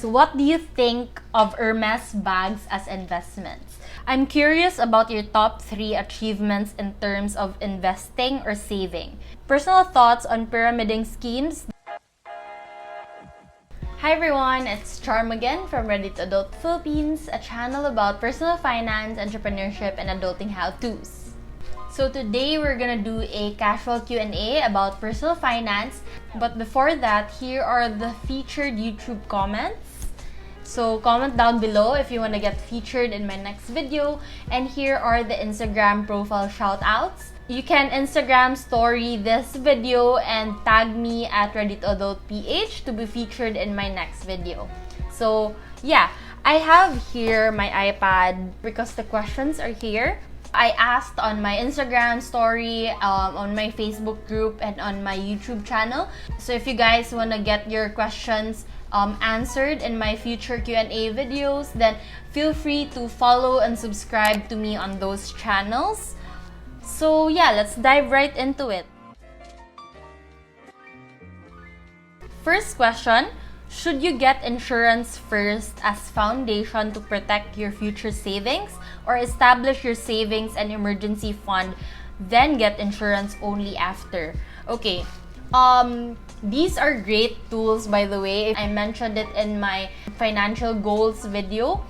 So what do you think of Hermes bags as investments? I'm curious about your top 3 achievements in terms of investing or saving. Personal thoughts on pyramiding schemes. Hi everyone, it's Charm again from Ready to Adult Philippines, a channel about personal finance, entrepreneurship, and adulting how-tos. So today we're gonna do a casual Q&A about personal finance. But before that, here are the featured YouTube comments. So comment down below if you want to get featured in my next video. And here are the Instagram profile shoutouts. You can Instagram story this video and tag me at ReadyToAdultPH to be featured in my next video. So yeah, I have here my iPad because the questions are here. I asked on my Instagram story, on my Facebook group, and on my YouTube channel. So if you guys want to get your questions answered in my future Q&A videos, then feel free to follow and subscribe to me on those channels. So yeah, let's dive right into it. First question, should you get insurance first as foundation to protect your future savings, or establish your savings and emergency fund, then get insurance only after? Okay, these are great tools, by the way. I mentioned it in my financial goals video.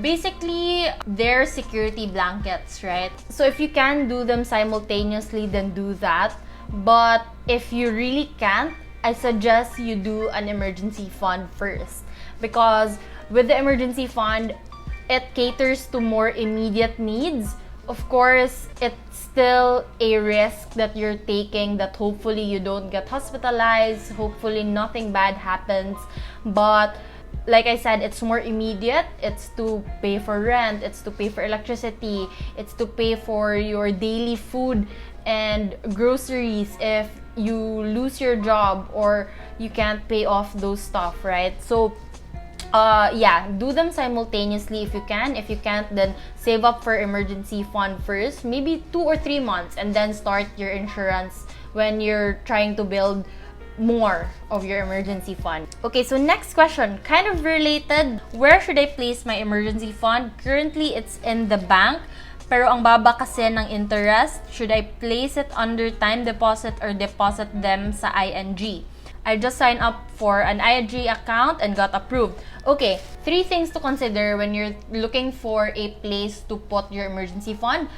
Basically, they're security blankets, right? So if you can do them simultaneously, then do that. But if you really can't, I suggest you do an emergency fund first. Because with the emergency fund, it caters to more immediate needs. Of course, it's still a risk that you're taking, that hopefully you don't get hospitalized, hopefully nothing bad happens. But like I said, it's more immediate. It's to pay for rent, it's to pay for electricity, it's to pay for your daily food and groceries if you lose your job or you can't pay off those stuff, right? So yeah, do them simultaneously if you can. If you can't, then save up for emergency fund first, maybe 2 or 3 months, and then start your insurance when you're trying to build more of your emergency fund. Okay, so next question, kind of related. Where should I place my emergency fund? Currently, it's in the bank. Pero ang baba kasi ng interest. Should I place it under time deposit or deposit them sa ING? I just signed up for an ING account and got approved. Okay, 3 things to consider when you're looking for a place to put your emergency fund.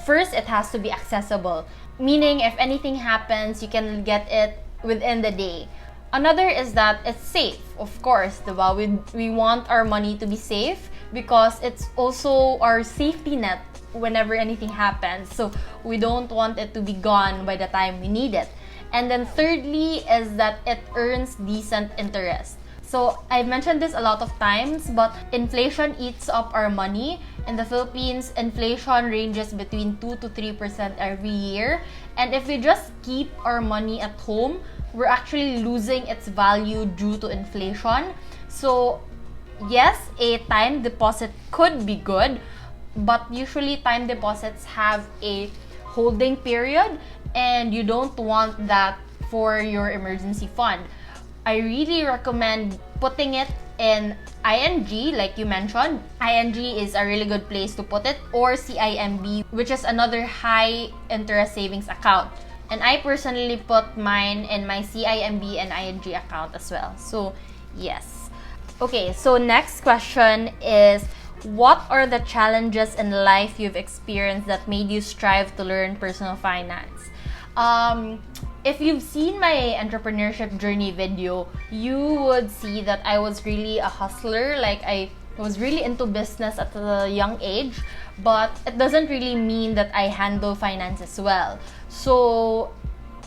First, it has to be accessible. Meaning, if anything happens, you can get it within the day. Another is that it's safe, of course, diba? We want our money to be safe because it's also our safety net whenever anything happens. So we don't want it to be gone by the time we need it. And then thirdly is that it earns decent interest. So I've mentioned this a lot of times, but inflation eats up our money. In the Philippines, inflation ranges between 2 to 3% every year. And if we just keep our money at home, we're actually losing its value due to inflation. So yes, a time deposit could be good, but usually time deposits have a holding period, and you don't want that for your emergency fund. I really recommend putting it in ING, like you mentioned. ING is a really good place to put it, or CIMB, which is another high interest savings account. And I personally put mine in my CIMB and ING account as well. So yes. Okay, so next question is, what are the challenges in life you've experienced that made you strive to learn personal finance? If you've seen my entrepreneurship journey video, you would see that I was really a hustler. Like, I was really into business at a young age, but it doesn't really mean that I handle finances well. So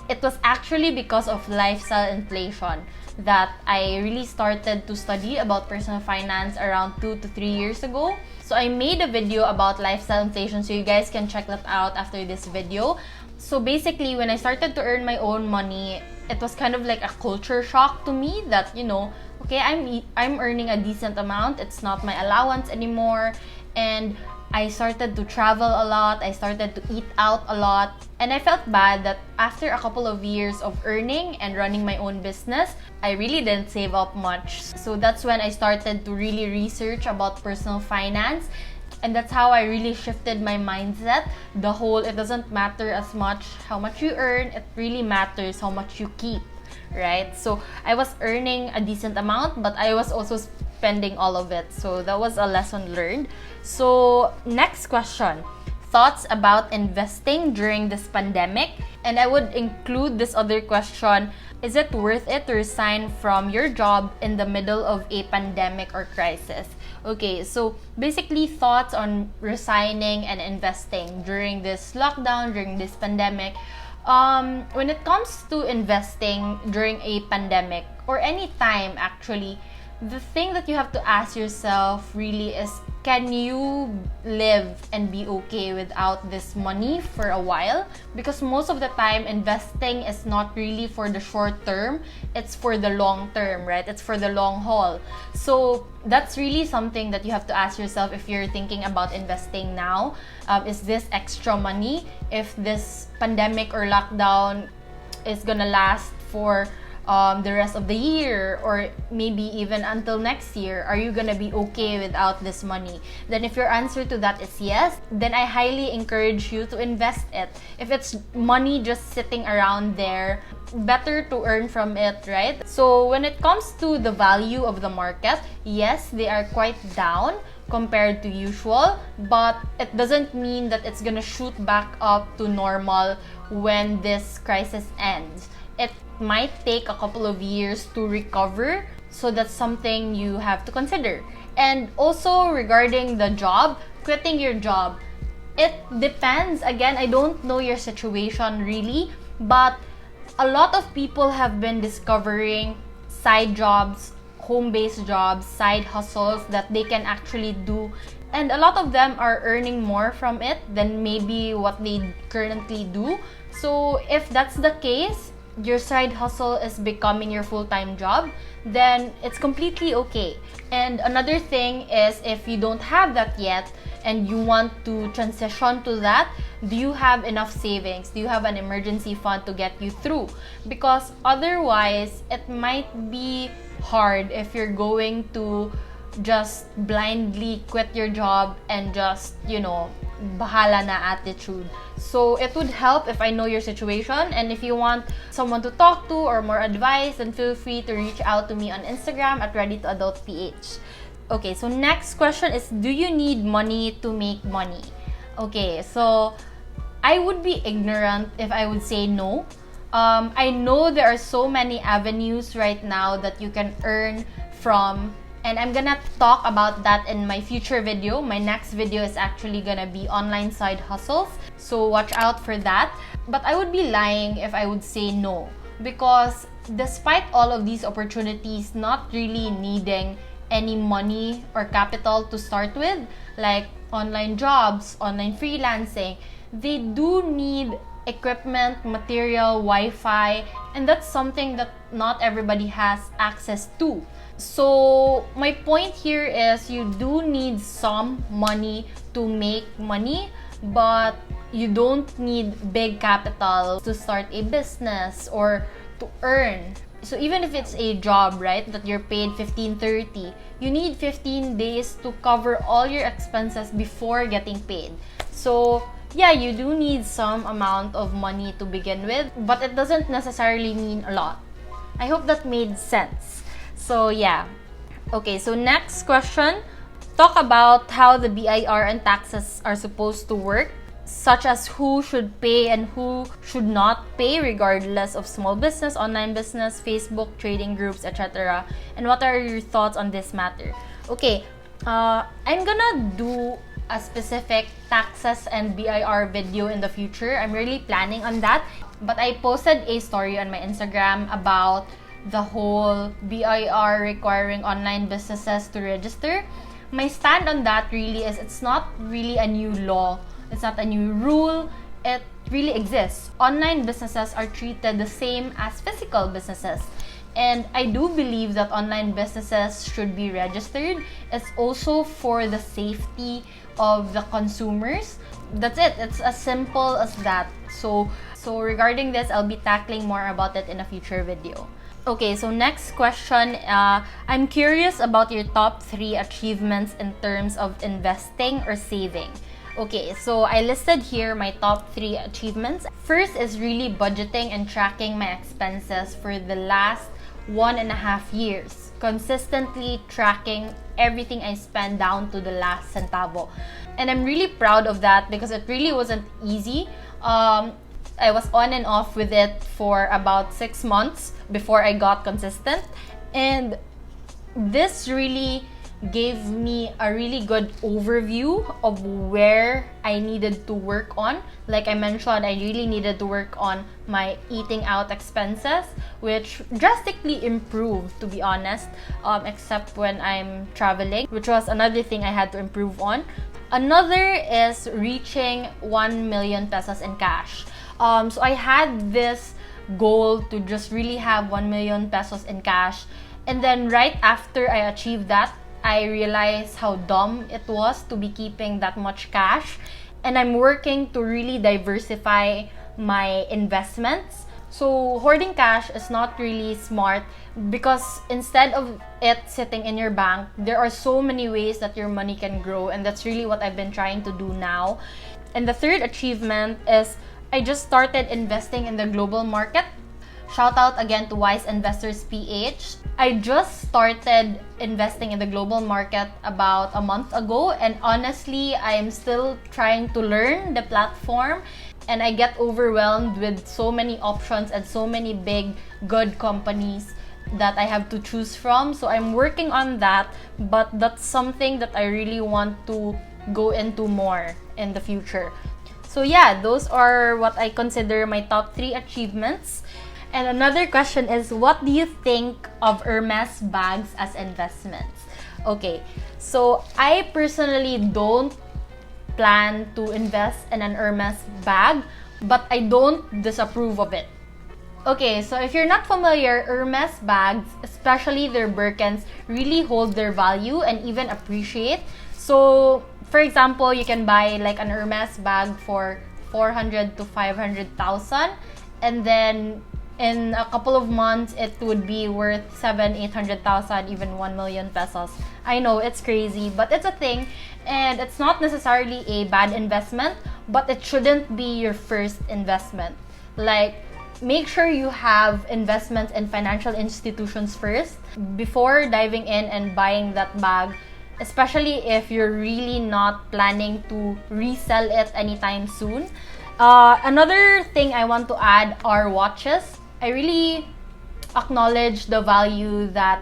it was actually because of lifestyle inflation that I really started to study about personal finance around 2 to 3 years ago. So I made a video about lifestyle inflation, so you guys can check that out after this video. So basically, when I started to earn my own money, it was kind of like a culture shock to me that, you know, okay, I'm earning a decent amount. It's not my allowance anymore. And I started to travel a lot, I started to eat out a lot, and I felt bad that after a couple of years of earning and running my own business, I really didn't save up much. So that's when I started to really research about personal finance. And that's how I really shifted my mindset. The whole, it doesn't matter as much how much you earn, it really matters how much you keep, right? So I was earning a decent amount, but I was also spending all of it. So that was a lesson learned. So next question, thoughts about investing during this pandemic? And I would include this other question, is it worth it to resign from your job in the middle of a pandemic or crisis? Okay, so basically thoughts on resigning and investing during this lockdown, during this pandemic. When it comes to investing during a pandemic or any time actually, the thing that you have to ask yourself really is, can you live and be okay without this money for a while? Because most of the time, investing is not really for the short term, it's for the long term, right? It's for the long haul. So that's really something that you have to ask yourself if you're thinking about investing now. Is this extra money? If this pandemic or lockdown is gonna last for the rest of the year or maybe even until next year, are you gonna be okay without this money? Then if your answer to that is yes, then I highly encourage you to invest it. If it's money just sitting around there, better to earn from it, right? So when it comes to the value of the market, yes, they are quite down compared to usual, but it doesn't mean that it's gonna shoot back up to normal when this crisis ends. It might take a couple of years to recover, so that's something you have to consider. And also regarding the job, quitting your job, it depends. Again, I don't know your situation really, but a lot of people have been discovering side jobs, home-based jobs, side hustles that they can actually do, and a lot of them are earning more from it than maybe what they currently do. So if that's the case, your side hustle is becoming your full-time job, then it's completely okay. And another thing is, if you don't have that yet and you want to transition to that, do you have enough savings? Do you have an emergency fund to get you through? Because otherwise, it might be hard if you're going to just blindly quit your job and just, bahala na attitude. So it would help if I know your situation, and if you want someone to talk to or more advice, then feel free to reach out to me on Instagram at readytoadultph. Okay, so next question is, do you need money to make money? Okay, so I would be ignorant if I would say no. I know there are so many avenues right now that you can earn from, and I'm gonna talk about that in my future video. My next video is actually gonna be online side hustles, so watch out for that. But I would be lying if I would say no, because despite all of these opportunities not really needing any money or capital to start with, like online jobs, online freelancing, they do need equipment, material, Wi-Fi, and that's something that not everybody has access to. So my point here is, you do need some money to make money, but you don't need big capital to start a business or to earn. So even if it's a job, right, that you're paid 15-30, you need 15 days to cover all your expenses before getting paid. So yeah, you do need some amount of money to begin with, but it doesn't necessarily mean a lot. I hope that made sense. So yeah. Okay, so next question. Talk about how the BIR and taxes are supposed to work, such as who should pay and who should not pay regardless of small business, online business, Facebook, trading groups, etc. And what are your thoughts on this matter? Okay, I'm gonna do a specific taxes and BIR video in the future. I'm really planning on that. But I posted a story on my Instagram about the whole BIR requiring online businesses to register. My stand on that really is, it's not really a new law. It's not a new rule. It really exists. Online businesses are treated the same as physical businesses. And I do believe that online businesses should be registered. It's also for the safety of the consumers. That's it. It's as simple as that. So regarding this, I'll be tackling more about it in a future video. Okay, so next question. I'm curious about your top 3 achievements in terms of investing or saving. Okay, so I listed here my top 3 achievements. First is really budgeting and tracking my expenses for the last 1.5 years. Consistently tracking everything I spend down to the last centavo. And I'm really proud of that because it really wasn't easy. I was on and off with it for about 6 months before I got consistent. And this really gave me a really good overview of where I needed to work on. Like I mentioned, I really needed to work on my eating out expenses, which drastically improved, to be honest, except when I'm traveling, which was another thing I had to improve on. Another is reaching 1 million pesos in cash. So I had this goal to just really have 1 million pesos in cash. And then right after I achieved that, I realized how dumb it was to be keeping that much cash. And I'm working to really diversify my investments. So hoarding cash is not really smart because instead of it sitting in your bank, there are so many ways that your money can grow. And that's really what I've been trying to do now. And the third achievement is I just started investing in the global market. Shout out again to Wise Investors PH. I just started investing in the global market about a month ago, and honestly, I am still trying to learn the platform, and I get overwhelmed with so many options and so many big, good companies that I have to choose from. So I'm working on that, but that's something that I really want to go into more in the future. So yeah, those are what I consider my top 3 achievements. And another question is, what do you think of Hermes bags as investments? Okay, so I personally don't plan to invest in an Hermes bag, but I don't disapprove of it. Okay, so if you're not familiar, Hermes bags, especially their Birkins, really hold their value and even appreciate. So, for example, you can buy like an Hermes bag for 400 to 500,000, and then in a couple of months, it would be worth 700,000-800,000, even 1 million pesos. I know it's crazy, but it's a thing, and it's not necessarily a bad investment, but it shouldn't be your first investment. Like, make sure you have investments in financial institutions first before diving in and buying that bag, especially if you're really not planning to resell it anytime soon. Another thing I want to add are watches. I really acknowledge the value that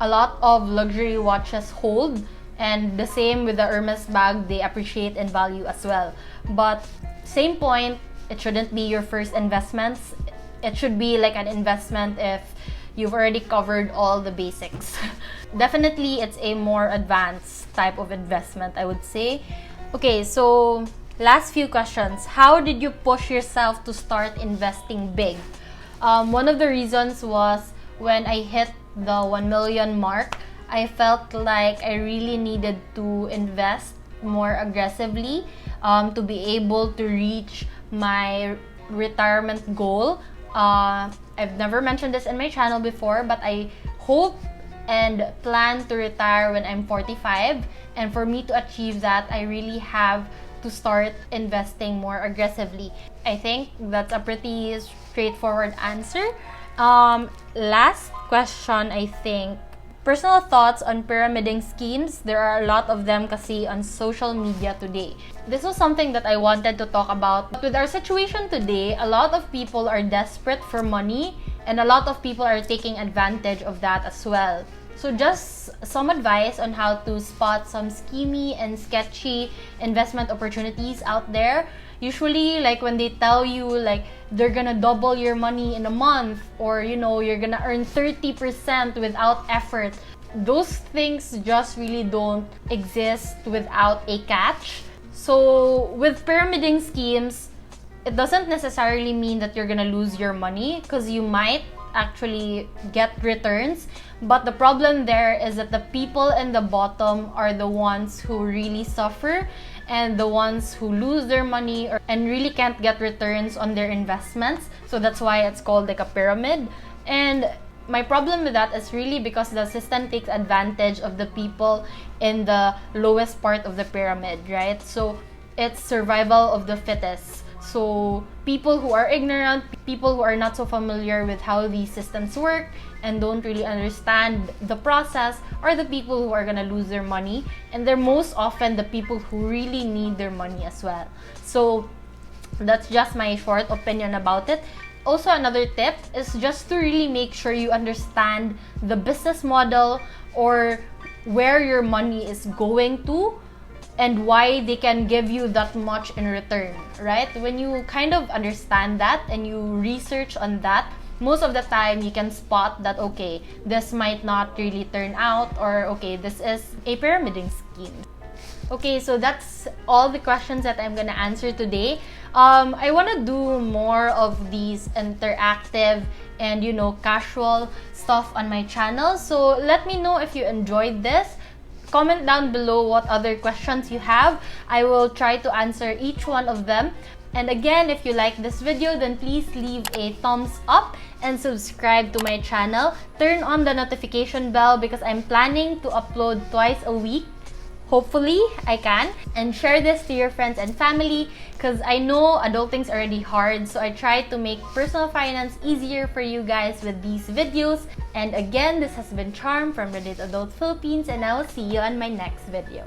a lot of luxury watches hold, and the same with the Hermes bag, they appreciate in value as well. But same point, it shouldn't be your first investments. It should be like an investment if you've already covered all the basics. Definitely, it's a more advanced type of investment, I would say. Okay, so last few questions. How did you push yourself to start investing big? One of the reasons was when I hit the 1 million mark, I felt like I really needed to invest more aggressively to be able to reach my retirement goal. I've never mentioned this in my channel before, but I hope and plan to retire when I'm 45. And for me to achieve that, I really have to start investing more aggressively. I think that's a pretty straightforward answer. Last question, I think. Personal thoughts on pyramiding schemes. There are a lot of them kasi on social media today. This was something that I wanted to talk about. With our situation today, a lot of people are desperate for money, and a lot of people are taking advantage of that as well. So just some advice on how to spot some schemy and sketchy investment opportunities out there. Usually, like when they tell you like they're gonna double your money in a month, or you know, you're gonna earn 30% without effort, those things just really don't exist without a catch. So with pyramiding schemes, it doesn't necessarily mean that you're gonna lose your money, because you might actually get returns. But the problem there is that the people in the bottom are the ones who really suffer and the ones who lose their money and really can't get returns on their investments. So that's why it's called like a pyramid. And my problem with that is really because the system takes advantage of the people in the lowest part of the pyramid, right? So it's survival of the fittest. So people who are ignorant, people who are not so familiar with how these systems work and don't really understand the process are the people who are gonna lose their money, and they're most often the people who really need their money as well. So that's just my short opinion about it. Also, another tip is just to really make sure you understand the business model or where your money is going to and why they can give you that much in return, right? When you kind of understand that and you research on that, most of the time you can spot that, okay, this might not really turn out, or okay, this is a pyramiding scheme. Okay, so that's all the questions that I'm gonna answer today. I wanna do more of these interactive and, you know, casual stuff on my channel. So let me know if you enjoyed this. Comment down below what other questions you have. I will try to answer each one of them. And again, if you like this video, then please leave a thumbs up and subscribe to my channel. Turn on the notification bell because I'm planning to upload twice a week. Hopefully, I can. And share this to your friends and family because I know adulting's already hard. So I try to make personal finance easier for you guys with these videos. And again, this has been Charm from Reddit Adult Philippines, and I will see you on my next video.